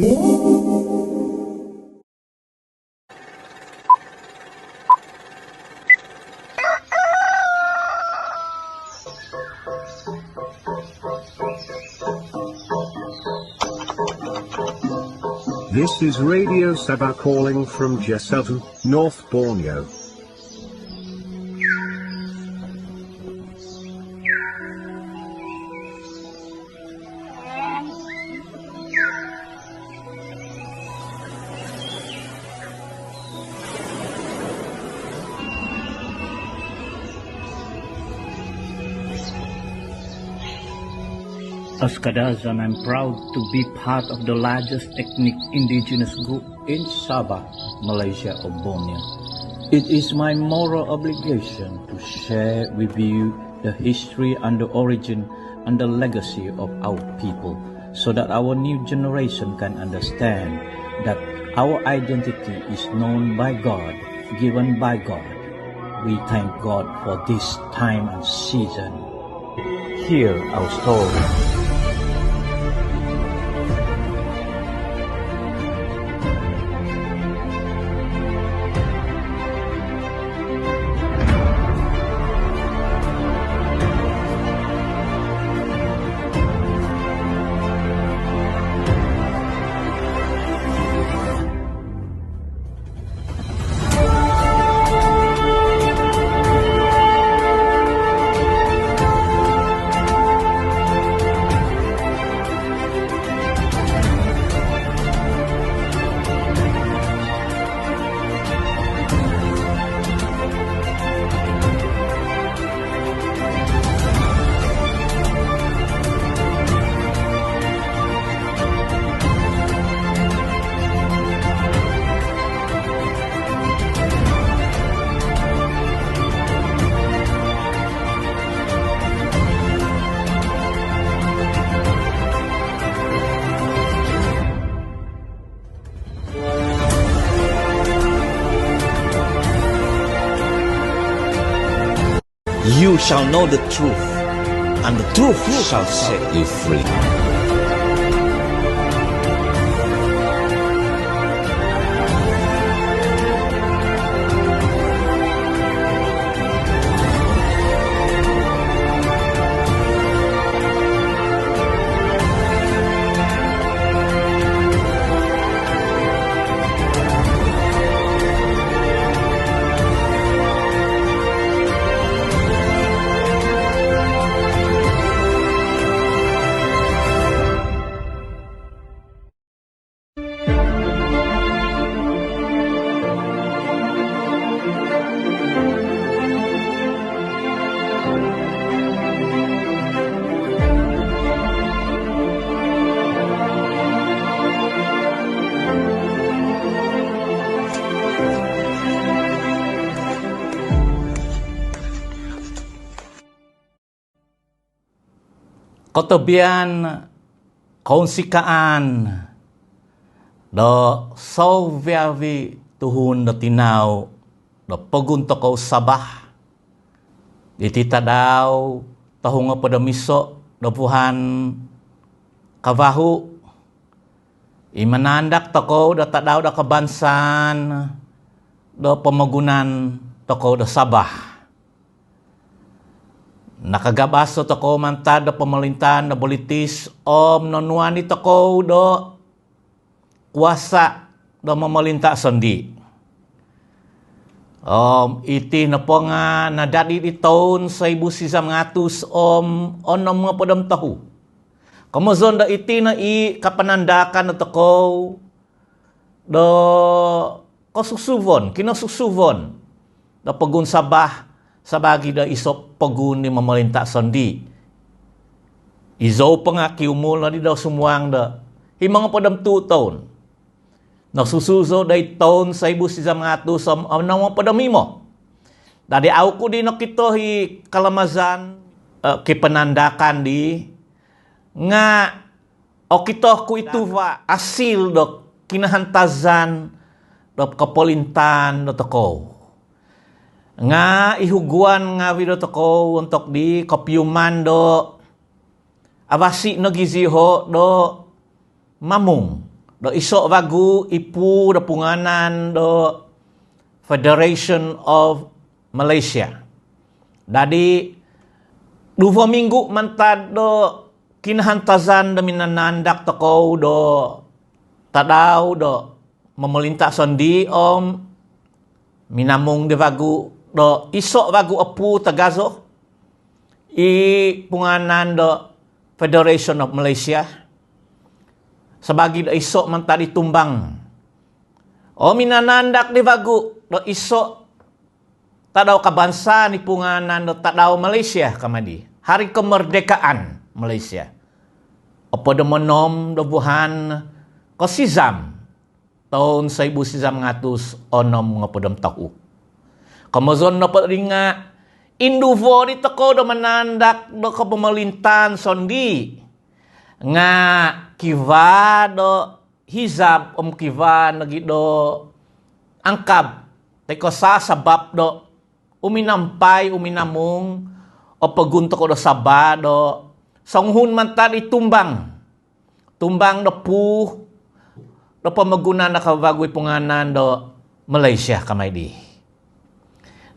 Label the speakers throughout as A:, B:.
A: This is Radio Sabah calling from Jesetu, North Borneo.
B: As Kadazan, I'm proud to be part of the largest ethnic indigenous group in Sabah, Malaysia or Borneo. It is my moral obligation to share with you the history and the origin and the legacy of our people so that our new generation can understand that our identity is known by God, given by God. We thank God for this time and season. Hear our story.
C: You shall know the truth, and the truth shall set you free.
B: Kotobian kaunsikaan do Soviavi tuhun do tinau do pegun toko Sabah itita daw tahunga pada miso do puhan kavahu imanandak toko do tak daw do kebansan do pemagunan toko do Sabah. Nakagabaso toko mantad do pemerintahan do politis om nonuani toko do kuasa do memerintah sendi. Iti napa nga nadadi di tahun 1900 onom nga podam tahu. Kamazon da iti na kapanandakan na toko do kasusuvon, kinasusuvon do pegun Sabah sabagi da isop pegun ni memerintah sendi. Izo pengakiumul na di daw sumuang da himang podam 2 tahun. Nasusuzo day tahun 1900 nawa pada mimo. Dari aku di nakito hi kalamazan kipenandakan di nga okito ku itu va asil dok kinahantazan dok kepolintan do toko. Nga ihuguan nga video toko untuk di kopiuman do abasi no giziho do mamung do isok wagu ipu do punganan do Federation of Malaysia. Dadi 2 minggu mantad do kinahantazan do minanandak toko do tadaw do memerintah sondi minamung de wagu do isok wagu apu tagazo i punganan do Federation of Malaysia sebagi do isok mantad ditumbang minanandak de wagu do isok tadaw kabansaan ni punganan do tadaw Malaysia kamadi hari kemerdekaan Malaysia apa do menom do buhan Kosizam tahun 1906 ngapodam taku. Kamazon na paringa induvo di toko do manandak do kepemerintahan sondi nga kiva do hizab kiva nagi do angkab teko sabab do uminampai uminamung o pagunto ko do sabah do songhun mantad itumbang tumbang do puh do pamagunan na kawagoy punganan do Malaysia kamay di.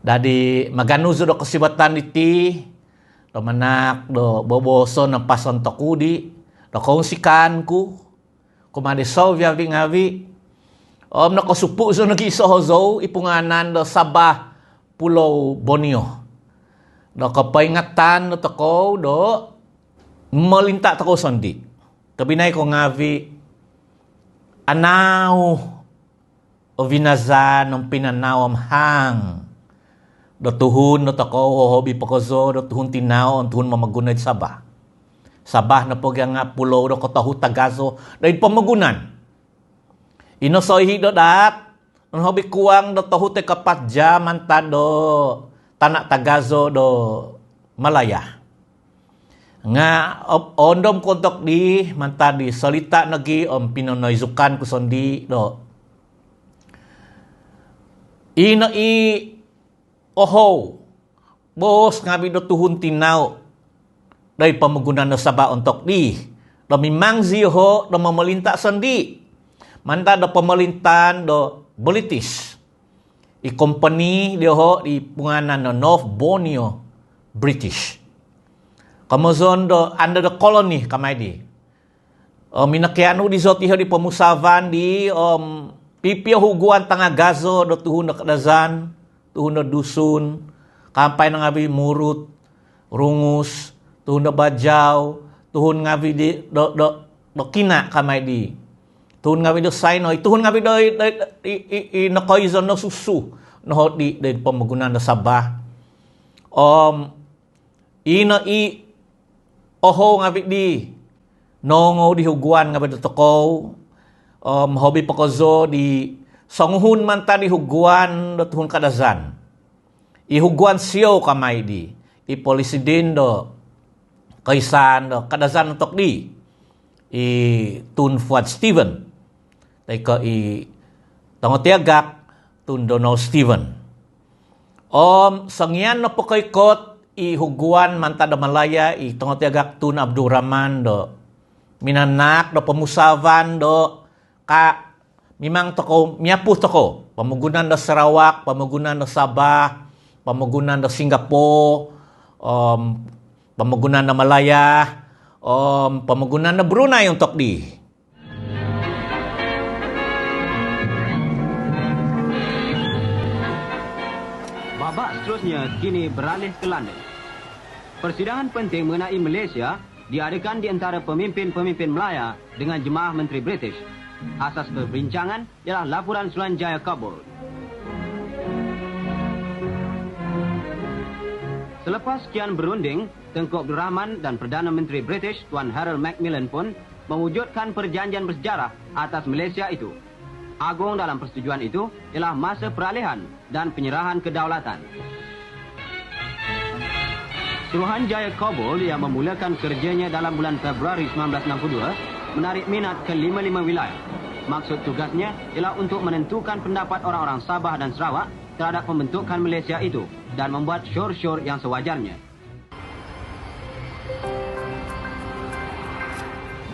B: Dadi maganuzo do kasibatan iti do manak do boboso ng pason tokudi do konsikan ku kumade Soviet ngawi nakasupu so nag-isohozo ipunganan do Sabah Pulau Borneo. Do kapaingatan do toko do melinta toko sondi. Kabinay ko ngawi anaw o vinazan ng pinanawam hang do tuhun do toko hobi pakozo do tuhun tinaw ang tuhun mamagunay Sabah. Sabah na po nga pulo do kotahu tagazo dahil pamagunan. Inosoy do dat ang hobi kuwang do tahu te kapat jam do tanak tagazo do Malaya. Nga ondom kontok di mantadi salita nagi pinonoyzukan ko sondi do ina oho bos ngabi do tuhun tinaw dai pamagunan do Sabah ontok di do mimang ziho do memelinta sondi manta do pemerintahan do British company diho di punganan do North Borneo British. Kamazon do under the colony kamay di. Minakianu di zotiho di pemusavan di pipio huguan tanga gazo do tuhun do kadazan, tuhun do dusun, kampay na ngabi murut, rungus, tuhun do bajaw, tuhun ngabi di do kina kamay di. Tuhun ngabi do sainoy, tuhun ngabi do nakoizon no susu no di pamagunan do Sabah. Oho ngabit di nongo di huguan ngabit do toko hobi pakozo di songhun manta di huguan do tuhun kadazan i huguan sio kamay di i polisidin do kaisan do kadazan tok di i Tun Fuad Steven teko i tangotiagak Tun Donald Steven sangyan no pokoykot i huguan manta do Malaya i tangotiagak Tun Abdul Rahman do minanak do pemusavan do ka mimang toko miapuh toko pamagunan do Sarawak, pamagunan do Sabah, pamagunan do Singapore, pamagunan do Malaya, pamagunan do Brunei untuk di.
D: Babak seterusnya kini beralih ke London. Persidangan penting mengenai Malaysia diadakan di antara pemimpin-pemimpin Melaya dengan jemaah Menteri British. Asas perbincangan ialah laporan Suruhanjaya Kabul. Selepas sekian berunding, Tengku Abdul Rahman dan Perdana Menteri British Tuan Harold Macmillan pun mewujudkan perjanjian bersejarah atas Malaysia itu. Agung dalam persetujuan itu ialah masa peralihan dan penyerahan kedaulatan. Suruhanjaya Kabul yang memulakan kerjanya dalam bulan Februari 1962 menarik minat ke 55 wilayah. Maksud tugasnya ialah untuk menentukan pendapat orang-orang Sabah dan Sarawak terhadap pembentukan Malaysia itu dan membuat syur-syur yang sewajarnya.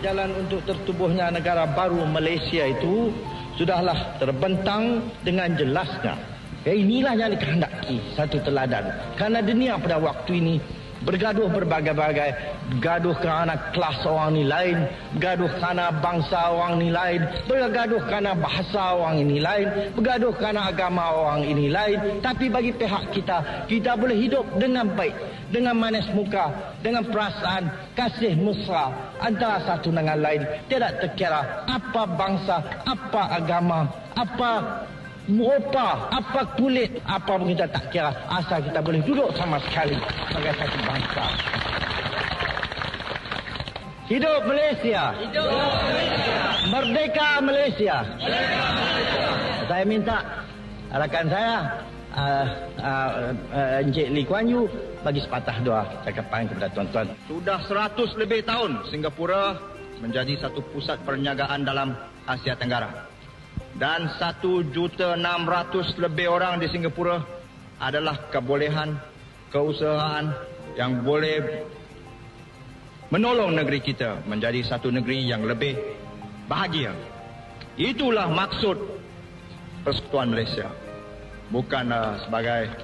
E: Jalan untuk tertubuhnya negara baru Malaysia itu sudahlah terbentang dengan jelasnya. Inilah yang dikehendaki satu teladan. Kerana dunia pada waktu ini bergaduh berbagai-bagai, bergaduh kerana kelas orang ni lain, bergaduh kerana bangsa orang ni lain, bergaduh kerana bahasa orang ini lain, bergaduh kerana agama orang ini lain. Tapi bagi pihak kita, kita boleh hidup dengan baik, dengan manis muka, dengan perasaan kasih mesra antara satu dengan lain. Tidak terkira apa bangsa, apa agama, apa rupa, apa kulit, apa pun kita tak kira, asal kita boleh duduk sama sekali sebagai satu bangsa. Hidup Malaysia. Hidup Malaysia. Merdeka Malaysia. Merdeka Malaysia. Saya minta rakan saya Encik Lee Kuan Yew bagi sepatah doa cakapan kepada tuan-tuan.
F: Sudah 100 lebih tahun Singapura menjadi satu pusat perniagaan dalam Asia Tenggara. Dan 1.600.000 lebih orang di Singapura adalah kebolehan, keusahaan yang boleh menolong negeri kita menjadi satu negeri yang lebih bahagia. Itulah maksud Persekutuan Malaysia. Bukan sebagai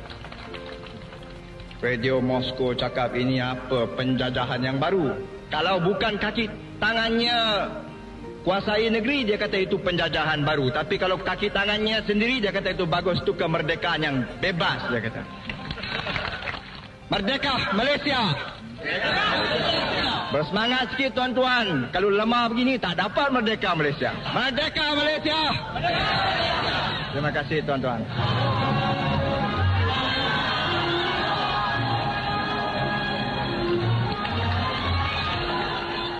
F: Radio Moskow cakap ini apa penjajahan yang baru. Kalau bukan kaki tangannya kuasai negeri, dia kata itu penjajahan baru. Tapi kalau kaki tangannya sendiri, dia kata itu bagus, itu kemerdekaan yang bebas, dia kata. Merdeka Malaysia. Bersemangat sikit tuan-tuan. Kalau lemah begini, tak dapat merdeka Malaysia. Merdeka Malaysia. Terima kasih tuan-tuan.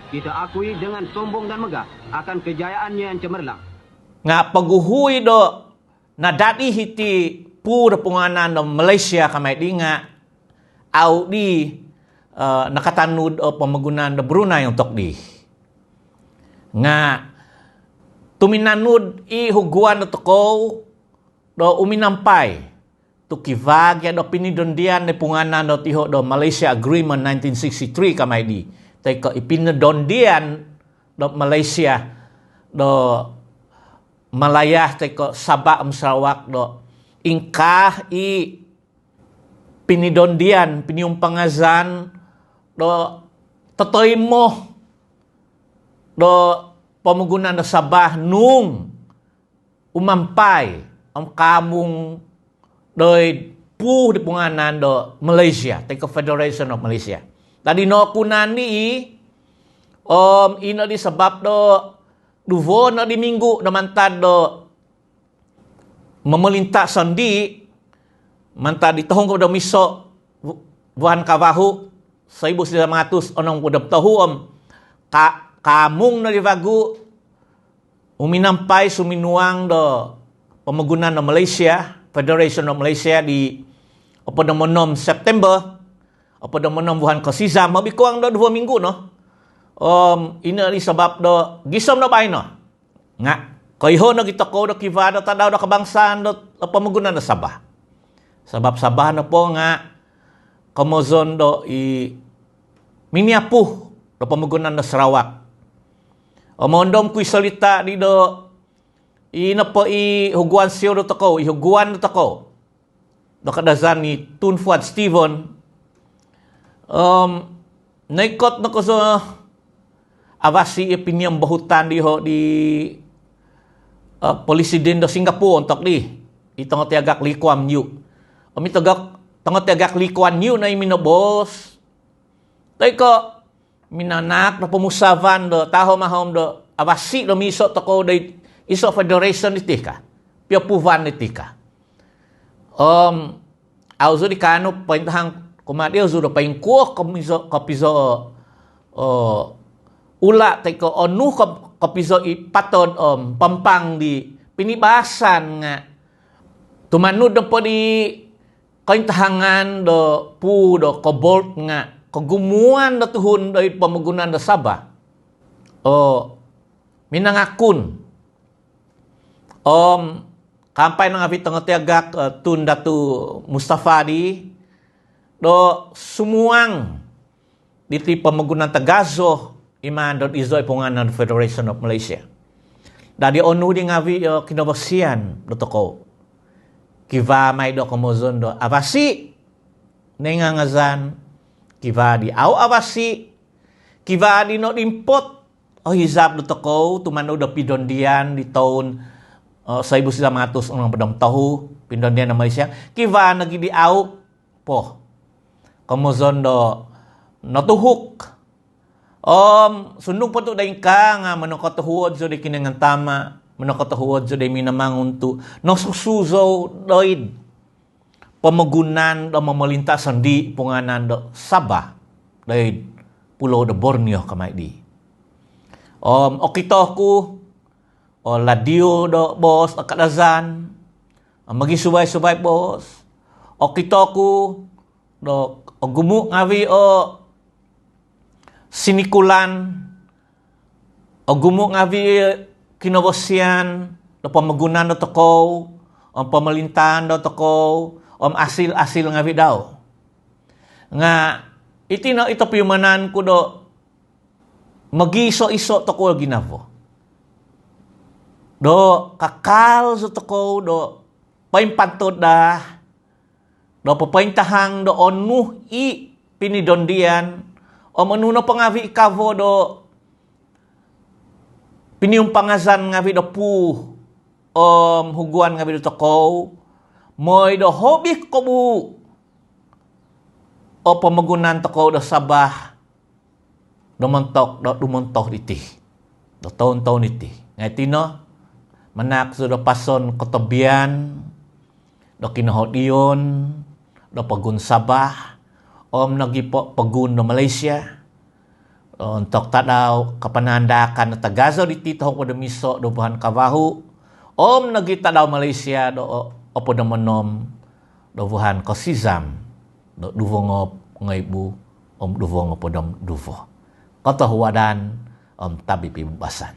D: Kita akui dengan sombong dan megah akan kejayaannya yang cemerlang.
B: Nga paguhui do nadati hiti pura penganan do Malaysia kamay di nga au di nakatanud o pamagunan do Brunei untuk di. Nga tuminanud i huguan do toko do uminampay tu kivagya do pinidondian de punganan do tiho do Malaysia Agreement 1963 kamay di. Teko ipinadondian do Malaysia do Malayah teko Sabah Sarawak do ingkah i pinidondian piniumpangazan do totoimo do pamagunan do Sabah nung umampay ang kamung doy pu di punganan do Malaysia teko Federation of Malaysia. Tadi no kunan ni ina di sebab do duvo na di minggu na mantad do memelintak sandi mantad di tahun ko do miso buhan kawahu 1960 tahun kamung na di vagu uminampay suminuang do pamagunan do Malaysia Federation of Malaysia di apa nom September apa dah menang buhan kesizam mabi kurang dah 2 minggu no. Ini ni sebab do gisom do bain no. Nga kaiho no kita ko do kiva do tadaw do kebangsaan do pamagunan do Sabah. Sebab Sabah no po nga komozon do i miniapuh do pamagunan do Sarawak. Mondom kui solita di do i napa i huguan sio do toko, i huguan do toko. Do kadazan ni Tun Fuad Steven naikot na ko sa avasi opinion bahutan di ho di polisi din do Singapore untuk di itong tiagak Lee Kuan Yew. Tong tiagak Lee Kuan Yew na iminobos. Tay ko minanak na pumusavan do taho mahom do avasi do miso to ko day iso federation ni tika. Pia puvan ni tika. Auzo di kano paintahang kumadio sudah paling kuah kapiso ula teko onu kapiso ipaton pampang di pinibasan nga tumanud do po di kaintahangan do pu do kobolt nga kagumuan do tuhun do pamagunan do Sabah minangakun kampay nang abit tengah tiagak tun Datu Mustafa di do sumuang diti pamagunan Tagazo iman dot izoi punganan Federation of Malaysia. Dari onu di ngawi kinobosian do toko. Kiva mai do komozon do avasi nengangazan kiva di au avasi kiva di no import hizab do toko tumano do pidondian di tahun 1960 tahu pindondian na Malaysia kiva nagi di au po komozon do notuhuk sundung po to daing ka nga manokotuhuod so di kinangan tama manokotuhuod so di minamang untuk nosusuzo doid pemagunan do mamalintasan di punganan do Sabah doid pulau do Borneo kamay di okitoku ladio do bos akadazan magi subay-subay bos okitoku do gumuk ngawi sinikulan gumuk ngawi kinobosian do pamagunan do toko pamalintahan do toko asil-asil ngawi daw nga itino ito piyumanan ko do magiso-iso toko ginavo do kakal sa toko do paimpantod dah do papaintahang do onu i pinidondian manuno pangavi ikavo do piniumpangazan ngavi do pu huguan ngavi do toko moy do hobi kobu pamagunan toko do Sabah dumontok iti do tahun-tahun iti ngay tino manak sudah pason kotobian do kinahodion do pagun Sabah nagipo pagun do Malaysia untuk tadaw kapanandakan na tagazo diti taho pada miso do buhan kawahu nagita daw Malaysia do opo do manom do buhan kosizam do duvongop ngaibu duvongop podom duvo Kotohuadan tabi pibasan.